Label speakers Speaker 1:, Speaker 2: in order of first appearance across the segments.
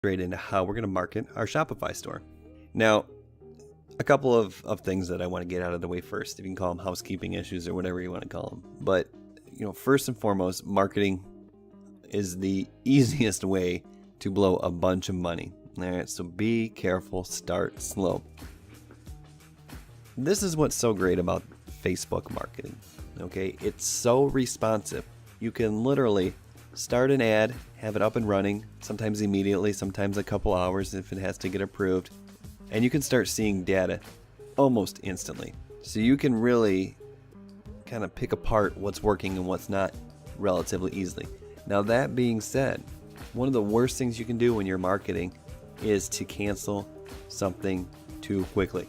Speaker 1: straight into how we're going to market our Shopify store. Now, a couple of things that I want to get out of the way first. If you can call them housekeeping issues or whatever you want to call them. But, first and foremost, marketing is the easiest way to blow a bunch of money. All right, so be careful, start slow. This is what's so great about Facebook marketing. Okay, it's so responsive. You can literally start an ad, have it up and running, sometimes immediately, sometimes a couple hours if it has to get approved, and you can start seeing data almost instantly. So you can really kind of pick apart what's working and what's not relatively easily. Now, that being said, one of the worst things you can do when you're marketing is to cancel something too quickly.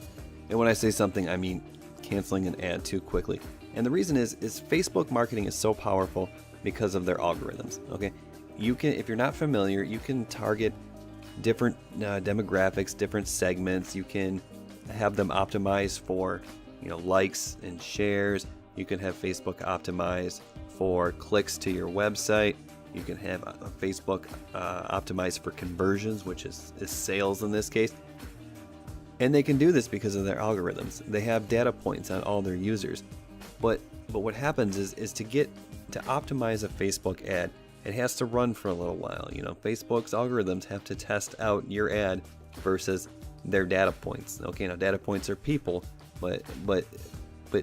Speaker 1: And when I say something, I mean canceling an ad too quickly. And the reason is Facebook marketing is so powerful because of their algorithms. Okay, you can, if you're not familiar, you can target different demographics, different segments. You can have them optimized for likes and shares. You can have Facebook optimized for clicks to your website. You can have Facebook optimized for conversions, which is sales in this case. And they can do this because of their algorithms. They have data points on all their users. But what happens is to optimize a Facebook ad, it has to run for a little while. Facebook's algorithms have to test out your ad versus their data points. Okay, now data points are people, but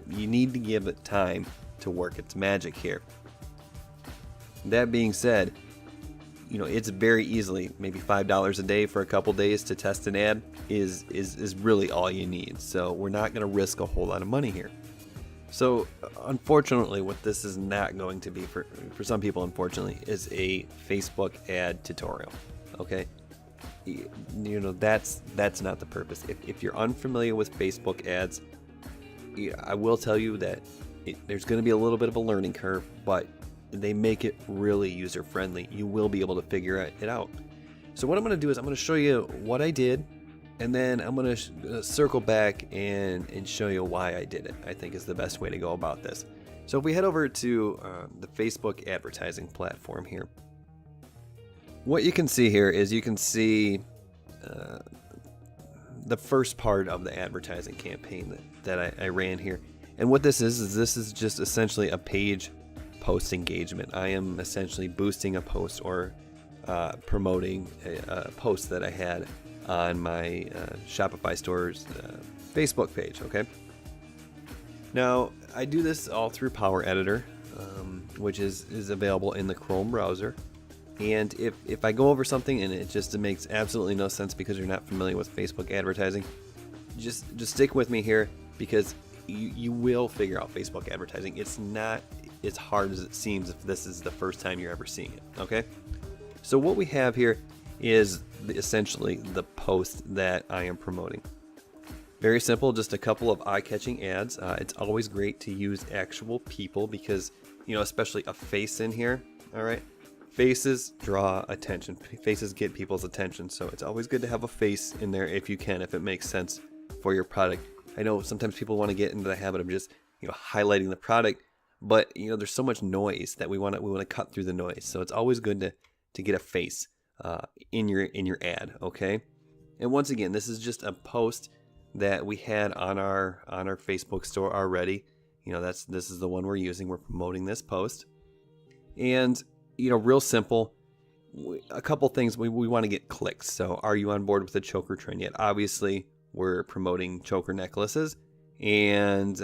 Speaker 1: you need to give it time to work its magic here. That being said, it's very easily, maybe $5 a day for a couple days to test an ad is really all you need. So we're not going to risk a whole lot of money here. So unfortunately, what this is not going to be for some people, unfortunately, is a Facebook ad tutorial. Okay, that's not the purpose. If you're unfamiliar with Facebook ads, I will tell you that there's going to be a little bit of a learning curve, but they make it really user friendly. You will be able to figure it out. So what I'm going to do is I'm going to show you what I did, and then I'm going to circle back and show you why I did it. I think is the best way to go about this. So if we head over to the Facebook advertising platform here, what you can see here is you can see the first part of the advertising campaign that I ran here. And what this is this is just essentially a page post engagement. I am essentially boosting a post or promoting a post that I had on my Shopify store's Facebook page. Okay. Now I do this all through Power Editor, which is available in the Chrome browser. And if I go over something and it makes absolutely no sense because you're not familiar with Facebook advertising, just stick with me here, because you will figure out Facebook advertising. It's not as hard as it seems if this is the first time you're ever seeing it. Okay, so what we have here is essentially the post that I am promoting. Very simple, just a couple of eye-catching ads. It's always great to use actual people because, especially a face in here. All right, faces draw attention. Faces get people's attention, so it's always good to have a face in there if you can, if it makes sense for your product. I know sometimes people want to get into the habit of just highlighting the product, but there's so much noise that we want to cut through the noise. So it's always good to get a face in your ad. Okay, and once again, this is just a post that we had on our Facebook store already. This is the one we're using. We're promoting this post, and real simple. A couple things we want to get clicks. So are you on board with the choker trend yet? Obviously, we're promoting choker necklaces, and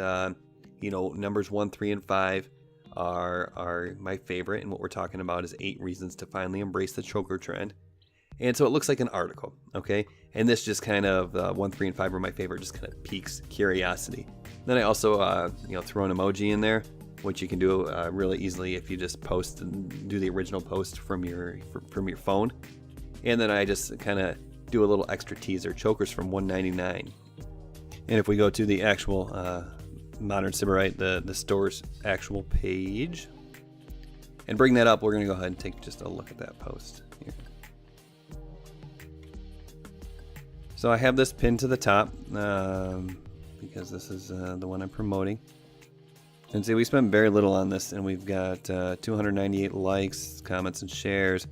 Speaker 1: numbers 1, 3, and 5 are my favorite, and what we're talking about is 8 reasons to finally embrace the choker trend. And so it looks like an article, okay? And this just kind of 1, 3, and 5 are my favorite. Just kind of piques curiosity. Then I also throw an emoji in there, which you can do really easily if you just post and do the original post from your phone. And then I just kind of do a little extra teaser. Chokers from $1.99. And if we go to the actual Modern Sybarite, the store's actual page, and bring that up, we're going to go ahead and take just a look at that post here. So I have this pinned to the top because this is the one I'm promoting. And see, we spent very little on this, and we've got 298 likes, comments, and shares,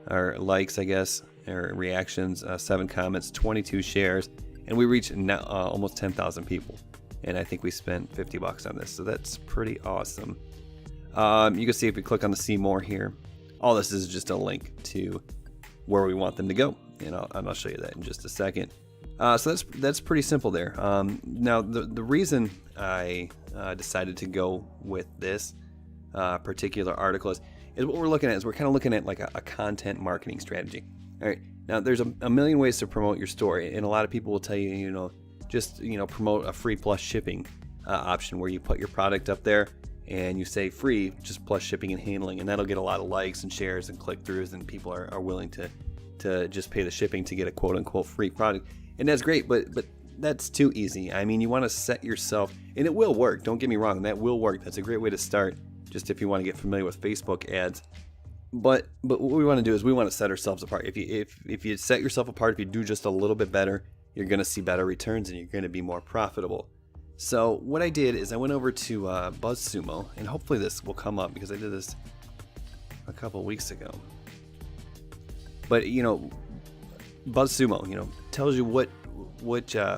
Speaker 1: or likes, I guess, reactions, 7 comments, 22 shares, and we reached now, almost 10,000 people. And I think we spent $50 on this, so that's pretty awesome. You can see if we click on the see more here, all this is just a link to where we want them to go, and I'll show you that in just a second. So that's pretty simple there. Now the reason I decided to go with this particular article is what we're looking at is we're kind of looking at like a content marketing strategy. All right, now there's a million ways to promote your store, and a lot of people will tell you, just promote a free plus shipping option where you put your product up there and you say free just plus shipping and handling, and that'll get a lot of likes and shares and click-throughs, and people are willing to just pay the shipping to get a quote-unquote free product. And that's great, but that's too easy. I mean, you want to set yourself, and it will work, don't get me wrong, that will work. That's a great way to start, just if you want to get familiar with Facebook ads. But what we want to do is we want to set ourselves apart. If you set yourself apart, if you do just a little bit better, you're going to see better returns and you're going to be more profitable. So what I did is I went over to BuzzSumo, and hopefully this will come up because I did this a couple weeks ago. But BuzzSumo, tells you what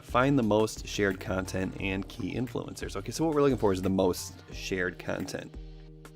Speaker 1: find the most shared content and key influencers. Okay, so what we're looking for is the most shared content.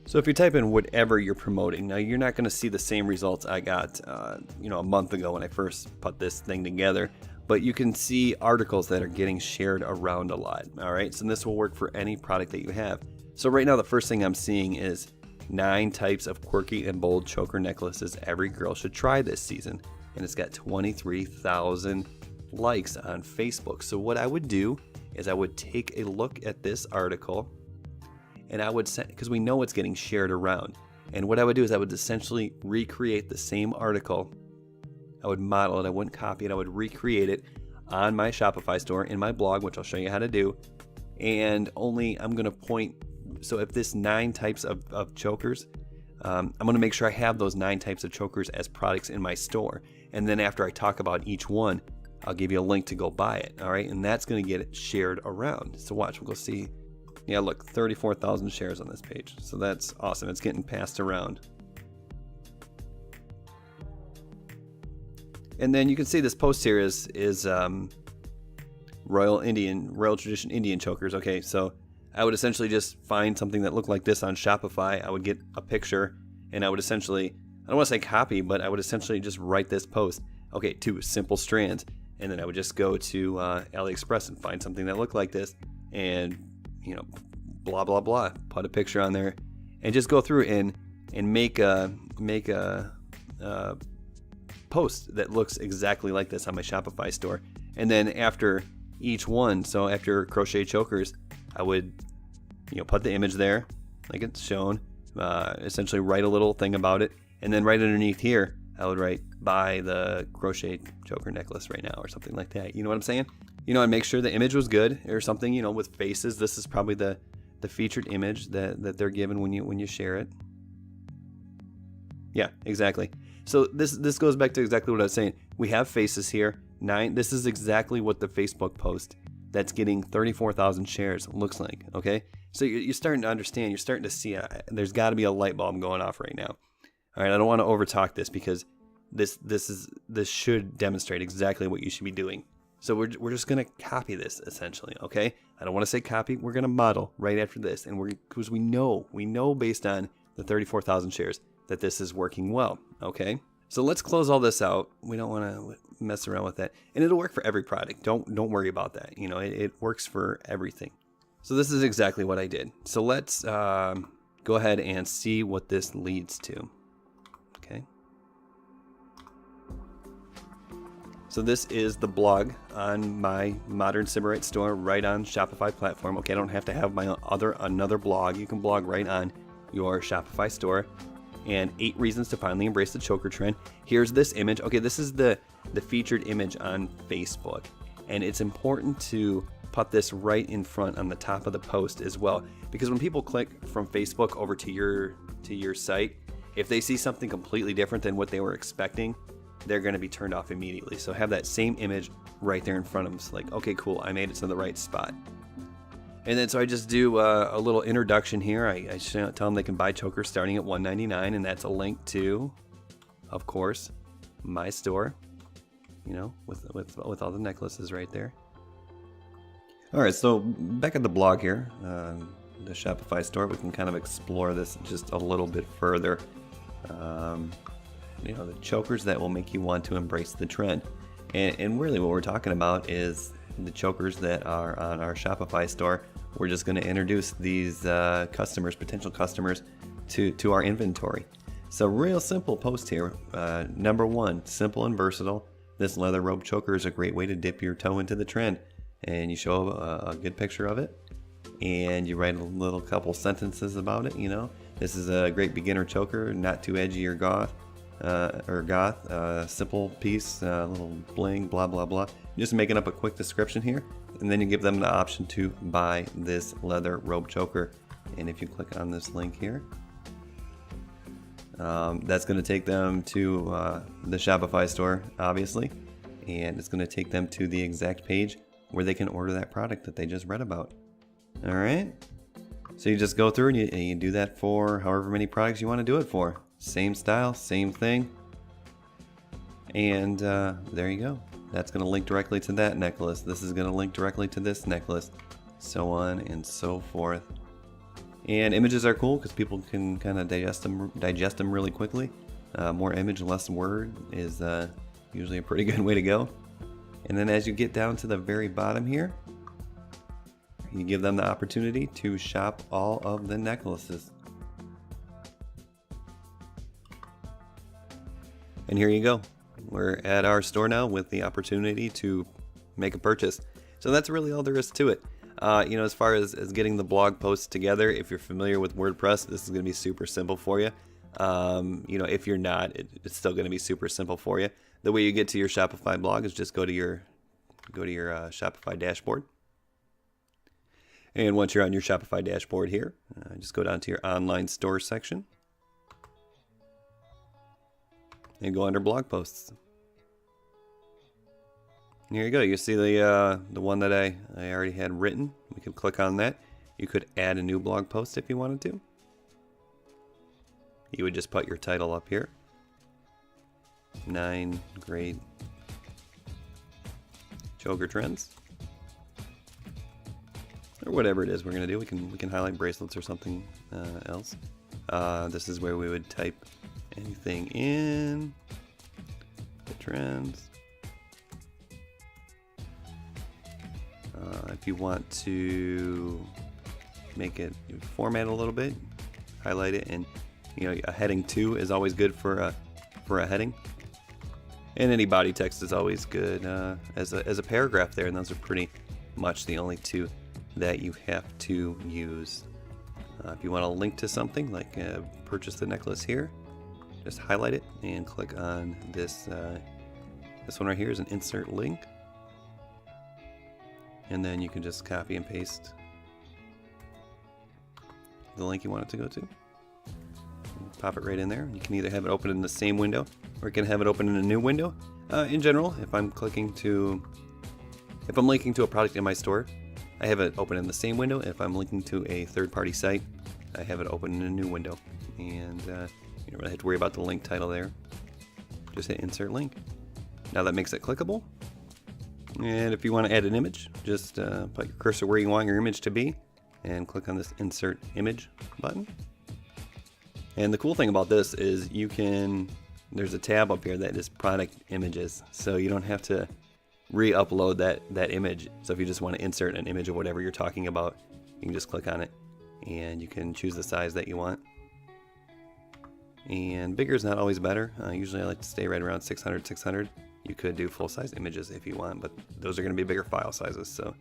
Speaker 1: So if you type in whatever you're promoting, now you're not going to see the same results I got, a month ago when I first put this thing together, but you can see articles that are getting shared around a lot. All right, so this will work for any product that you have. So right now, the first thing I'm seeing is 9 types of quirky and bold choker necklaces every girl should try this season, and it's got 23,000 likes on Facebook. So what I would do is I would take a look at this article, and I would send, because we know it's getting shared around, and what I would do is I would essentially recreate the same article. I would model it, I wouldn't copy it, I would recreate it on my Shopify store in my blog, which I'll show you how to do. And only I'm going to point, so if this 9 types of chokers, I'm going to make sure I have those 9 types of chokers as products in my store. And then after I talk about each one, I'll give you a link to go buy it. All right, and that's going to get it shared around. So watch, we'll go see. Yeah, look, 34,000 shares on this page. So that's awesome. It's getting passed around. And then you can see this post here is Royal Tradition Indian chokers. Okay, so I would essentially just find something that looked like this on Shopify. I would get a picture, and I would essentially, I don't want to say copy, but I would essentially just write this post. Okay, 2 simple strands. And then I would just go to AliExpress and find something that looked like this, and blah blah blah, put a picture on there, and just go through and make a post that looks exactly like this on my Shopify store. And then after each one, so after crochet chokers, I would put the image there like it's shown, essentially write a little thing about it, and then right underneath here I would write buy the crochet choker necklace right now or something like that. You know what I'm saying? And make sure the image was good or something, with faces. This is probably the featured image that they're given when you share it. Yeah, exactly. So this goes back to exactly what I was saying. We have faces here. 9. This is exactly what the Facebook post that's getting 34,000 shares looks like. Okay, so you're starting to understand. You're starting to see. There's got to be a light bulb going off right now. All right, I don't want to overtalk this because this should demonstrate exactly what you should be doing. So we're just gonna copy this essentially. Okay, I don't want to say copy. We're gonna model right after this, and because we know based on the 34,000 shares that this is working well. Okay, so let's close all this out. We don't want to mess around with that, and it'll work for every product. Don't worry about that. It works for everything. So this is exactly what I did. So let's go ahead and see what this leads to. Okay. So this is the blog on my Modern Sybarite store right on Shopify platform. Okay, I don't have to have my another blog. You can blog right on your Shopify store. And 8 reasons to finally embrace the choker trend. Here's this image. Okay, this is the featured image on Facebook. And it's important to put this right in front on the top of the post as well. Because when people click from Facebook over to your site, if they see something completely different than what they were expecting, they're going to be turned off immediately. So have that same image right there in front of them. It's like, okay, cool, I made it to the right spot. And then so I just do a little introduction here. I tell them they can buy chokers starting at $1.99, and that's a link to, of course, my store, you know, with all the necklaces right there. All right, so back at the blog here, the Shopify store, we can kind of explore this just a little bit further. You know, the chokers that will make you want to embrace the trend. And really what we're talking about is the chokers that are on our Shopify store. We're just going to introduce these potential customers to our inventory. So real simple post here. Number one, simple and versatile. This leather rope choker is a great way to dip your toe into the trend. And you show a good picture of it. And you write a little couple sentences about it, you know. This is a great beginner choker, not too edgy or goth. Simple piece, little bling, blah, blah, blah. Just making up a quick description here. And then you give them the option to buy this leather rope choker. And if you click on this link here, that's going to take them to the Shopify store, obviously. And it's going to take them to the exact page where they can order that product that they just read about. All right. So you just go through and you do that for however many products you want to do it for. Same style, same thing. And there you go. That's going to link directly to that necklace. This is going to link directly to this necklace. So on and so forth. And images are cool because people can kind of digest them really quickly. More image, less word is usually a pretty good way to go. And then as you get down to the very bottom here, you give them the opportunity to shop all of the necklaces. And here you go. We're at our store now with the opportunity to make a purchase. So that's really all there is to it. You know, as far as getting the blog posts together, if you're familiar with WordPress, this is going to be super simple for you. You know, if you're not, it's still going to be super simple for you. The way you get to your Shopify blog is just go to your Shopify dashboard. And once you're on your Shopify dashboard here, just go down to your online store section and go under blog posts. And here you go. You see the one that I already had written. We could click on that. You could add a new blog post if you wanted to. You would just put your title up here. 9 great choker trends. Or whatever it is we're going to do. We can highlight bracelets or something else. This is where we would type anything in the trends. If you want to make it format a little bit, highlight it, and you know, a heading 2 is always good for a heading. And any body text is always good as a paragraph there, and those are pretty much the only two that you have to use. If you want to link to something like purchase the necklace here, just highlight it and click on this one right here is an insert link, and then you can just copy and paste the link you want it to go to. Pop it right in there. You can either have it open in the same window or you can have it open in a new window. In general, if I'm linking to a product in my store, I have it open in the same window. If I'm linking to a third-party site, I have it open in a new window. And you don't really have to worry about the link title there. Just hit insert link. Now that makes it clickable. And if you want to add an image, just put your cursor where you want your image to be and click on this insert image button. And the cool thing about this is there's a tab up here that is product images. So you don't have to re-upload that image. So if you just want to insert an image of whatever you're talking about, you can just click on it and you can choose the size that you want. And bigger is not always better. Usually I like to stay right around 600. You could do full-size images if you want, but those are going to be bigger file sizes. So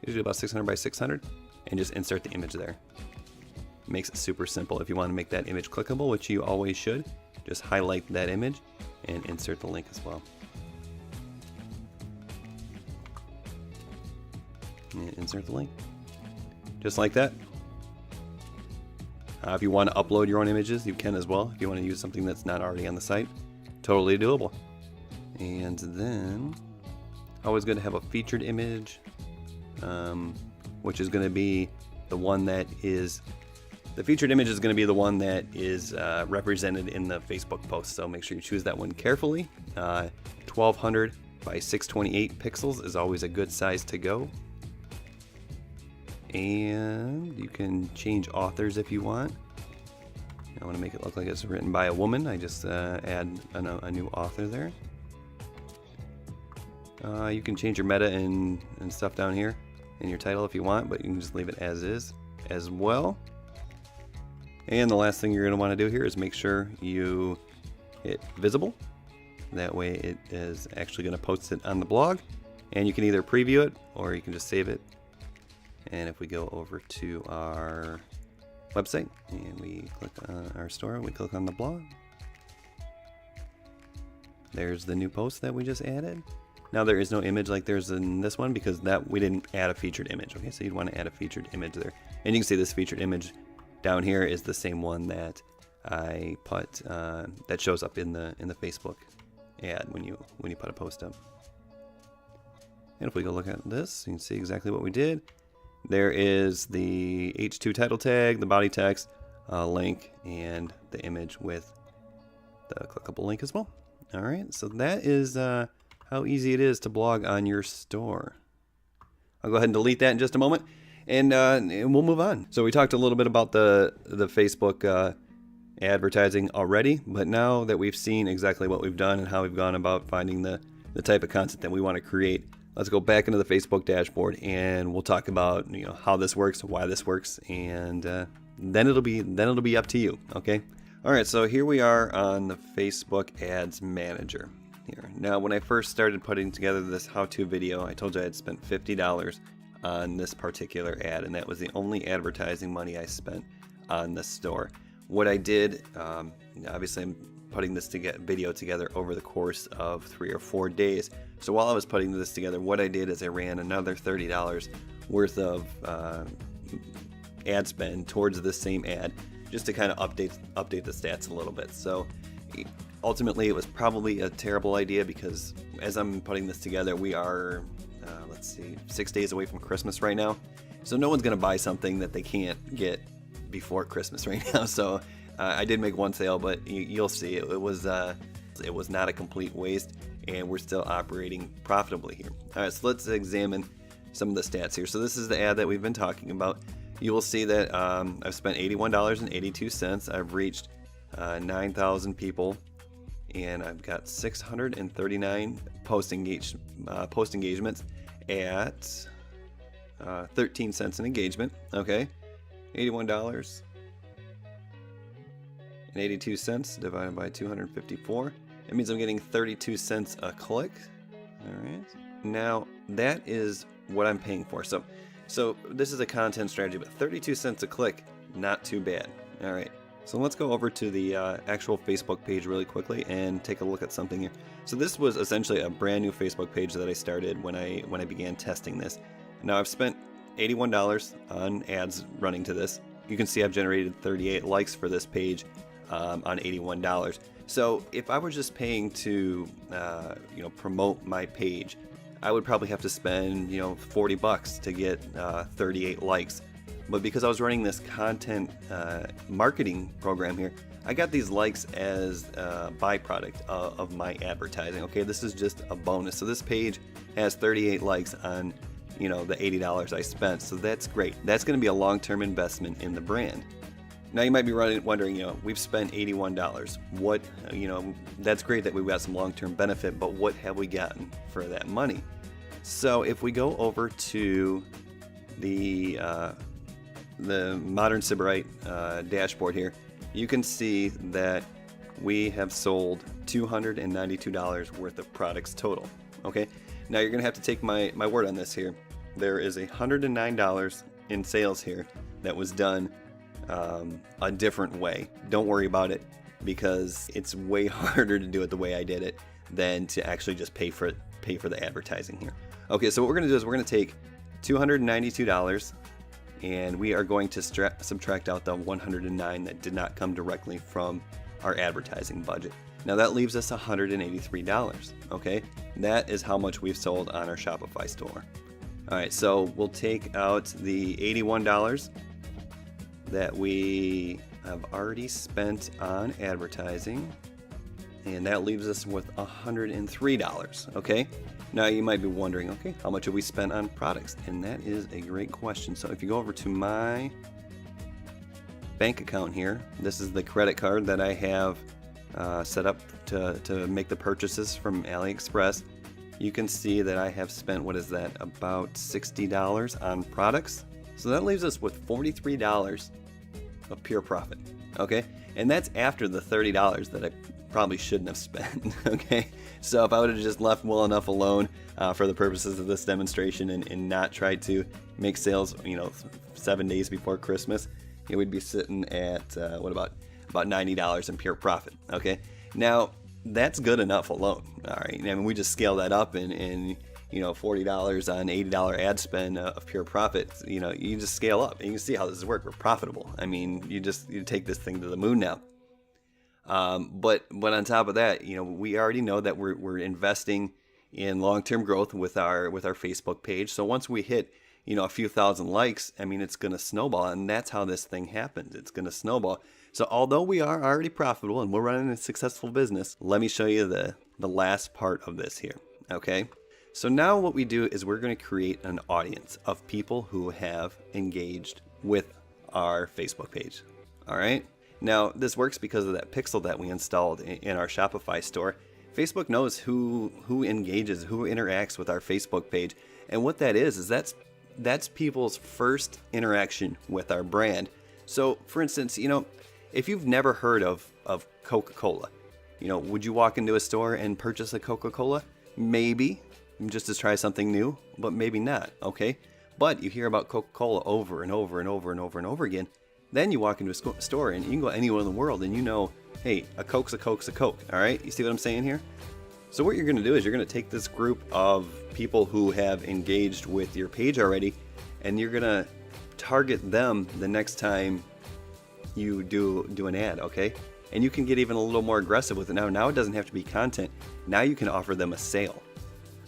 Speaker 1: usually about 600 by 600, and just insert the image there. Makes it super simple. If you want to make that image clickable, which you always should, just highlight that image and insert the link as well. And insert the link. Just like that. If you want to upload your own images, you can as well. If you want to use something that's not already on the site, totally doable. And then, always good to have a featured image, which is going to be the one that is The featured image is going to be the one that is represented in the Facebook post, so make sure you choose that one carefully. 1200 by 628 pixels is always a good size to go. And you can change authors if you want. I want to make it look like it's written by a woman. I just add a new author there. You can change your meta and stuff down here in your title if you want, but you can just leave it as is as well. And the last thing you're going to want to do here is make sure you hit visible. That way it is actually going to post it on the blog, and you can either preview it or you can just save it. And if we go over to our website and we click on our store, we click on the blog, there's the new post that we just added. Now there is no image like there's in this one because that we didn't add a featured image. Okay, so you'd want to add a featured image there, and you can see this featured image down here is the same one that I put that shows up in the Facebook ad when you put a post up. And if we go look at this, you can see exactly what we did. There is the H2 title tag, the body text, link, and the image with the clickable link as well. All right, so that is how easy it is to blog on your store. I'll go ahead and delete that in just a moment, and we'll move on. So we talked a little bit about the Facebook advertising already, but now that we've seen exactly what we've done and how we've gone about finding the type of content that we want to create, let's go back into the Facebook dashboard and we'll talk about how this works, why this works, and then it'll be up to you. Okay. All right. So here we are on the Facebook Ads Manager. Here. Now, when I first started putting together this how-to video, I told you I had spent $50 on this particular ad, and that was the only advertising money I spent on the store. What I did, obviously I'm putting this video together over the course of 3 or 4 days. So while I was putting this together, what I did is I ran another $30 worth of ad spend towards this same ad, just to kind of update the stats a little bit. So ultimately, it was probably a terrible idea because as I'm putting this together, we are, 6 days away from Christmas right now. So no one's going to buy something that they can't get before Christmas right now. So I did make one sale, but you'll see it was not a complete waste, and we're still operating profitably here. All right, so let's examine some of the stats here. So this is the ad that we've been talking about. You will see that I've spent $81.82. I've reached 9,000 people, and I've got 639 post engagements at 13 cents an engagement. Okay, $81.82 divided by 254. It means I'm getting 32 cents a click. All right. Now that is what I'm paying for. So this is a content strategy, but 32 cents a click, not too bad. All right. So let's go over to the actual Facebook page really quickly and take a look at something here. So this was essentially a brand new Facebook page that I started when I began testing this. Now I've spent $81 on ads running to this. You can see I've generated 38 likes for this page on $81. So if I were just paying to promote my page, I would probably have to spend $40 to get 38 likes. But because I was running this content marketing program here, I got these likes as a byproduct of my advertising. Okay, this is just a bonus. So this page has 38 likes on the $80 I spent. So that's great. That's going to be a long-term investment in the brand. Now you might be wondering, we've spent $81. What, that's great that we've got some long-term benefit, but what have we gotten for that money? So if we go over to the Modern Sybarite dashboard here, you can see that we have sold $292 worth of products total. Okay, now you're gonna have to take my word on this here. There is $109 in sales here that was done a different way. Don't worry about it, because it's way harder to do it the way I did it than to actually just pay for the advertising here. Okay, so what we're gonna do is we're gonna take $292 and we are going to subtract out the 109 that did not come directly from our advertising budget. Now that leaves us $183. Okay, that is how much we've sold on our Shopify store. All right, so we'll take out the $81 that we have already spent on advertising, and that leaves us with $103. Okay, now you might be wondering, okay, how much have we spent on products? And that is a great question. So if you go over to my bank account here, this is the credit card that I have set up to make the purchases from AliExpress. You can see that I have spent, what is that, about $60 on products. So that leaves us with $43 of pure profit, okay? And that's after the $30 that I probably shouldn't have spent, okay? So if I would have just left well enough alone for the purposes of this demonstration and not tried to make sales, 7 days before Christmas, we'd be sitting at, about $90 in pure profit, okay? Now, that's good enough alone, all right? I mean, we just scale that up and $40 on $80 ad spend of pure profit, you just scale up and you can see how this works. We're profitable. I mean, you take this thing to the moon now. But on top of that, we already know that we're investing in long-term growth with our Facebook page. So once we hit, a few thousand likes, I mean, it's going to snowball, and that's how this thing happens. It's going to snowball. So although we are already profitable and we're running a successful business, let me show you the last part of this here. Okay. So now what we do is we're going to create an audience of people who have engaged with our Facebook page. All right. Now this works because of that pixel that we installed in our Shopify store. Facebook knows who engages, who interacts with our Facebook page. And what that is that's people's first interaction with our brand. So for instance, if you've never heard of Coca-Cola, would you walk into a store and purchase a Coca-Cola? Maybe, just to try something new, but maybe not, okay? But you hear about Coca-Cola over and over and over and over and over again. Then you walk into a store and you can go anywhere in the world and hey, a Coke's a Coke's a Coke, all right? You see what I'm saying here? So what you're going to do is you're going to take this group of people who have engaged with your page already, and you're going to target them the next time you do an ad, okay? And you can get even a little more aggressive with it now. Now it doesn't have to be content. Now you can offer them a sale.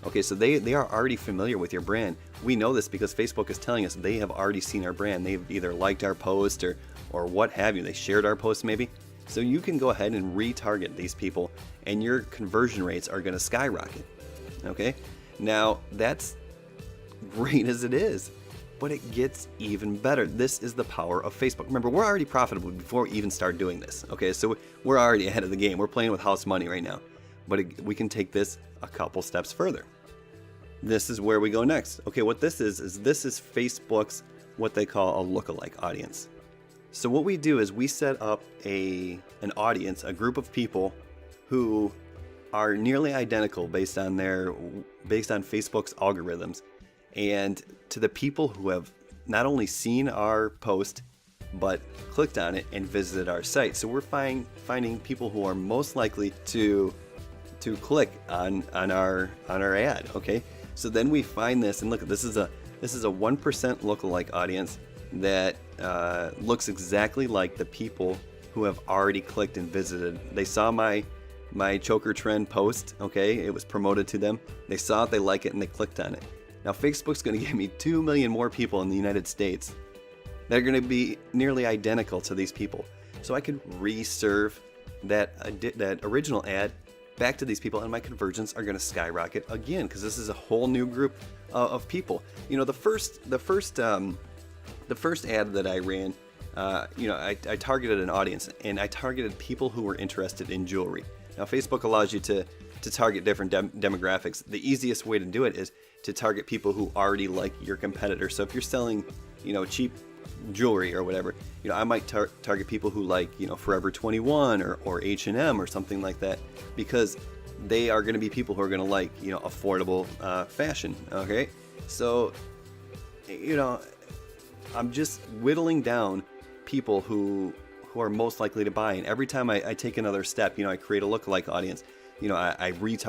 Speaker 1: Okay, so they are already familiar with your brand. We know this because Facebook is telling us they have already seen our brand. They've either liked our post or what have you. They shared our post maybe. So you can go ahead and retarget these people and your conversion rates are going to skyrocket. Okay, now that's great as it is, but it gets even better. This is the power of Facebook. Remember, we're already profitable before we even start doing this. Okay, so we're already ahead of the game. We're playing with house money right now, but we can take this a couple steps further. This is where we go next. Okay, what this is Facebook's what they call a lookalike audience. So what we do is we set up an audience, a group of people who are nearly identical based on Facebook's algorithms, and to the people who have not only seen our post but clicked on it and visited our site. So we're finding people who are most likely to click on our ad. Okay, so then we find this, and look, this is a 1% lookalike audience that looks exactly like the people who have already clicked and visited. They saw my choker trend post, okay? It was promoted to them. They saw it, they like it, and they clicked on it. Now Facebook's going to give me 2 million more people in the United States that are going to be nearly identical to these people. So I could reserve that original ad back to these people, and my conversions are going to skyrocket again because this is a whole new group of people. The first ad that I ran, I targeted an audience, and I targeted people who were interested in jewelry. Now, Facebook allows you to target different demographics. The easiest way to do it is to target people who already like your competitor. So if you're selling, cheap jewelry or whatever, I might target people who like, Forever 21 or H&M or something like that, because they are going to be people who are going to like, affordable fashion. Okay, so I'm just whittling down people who are most likely to buy, and every time I take another step, I create a lookalike audience. I retarget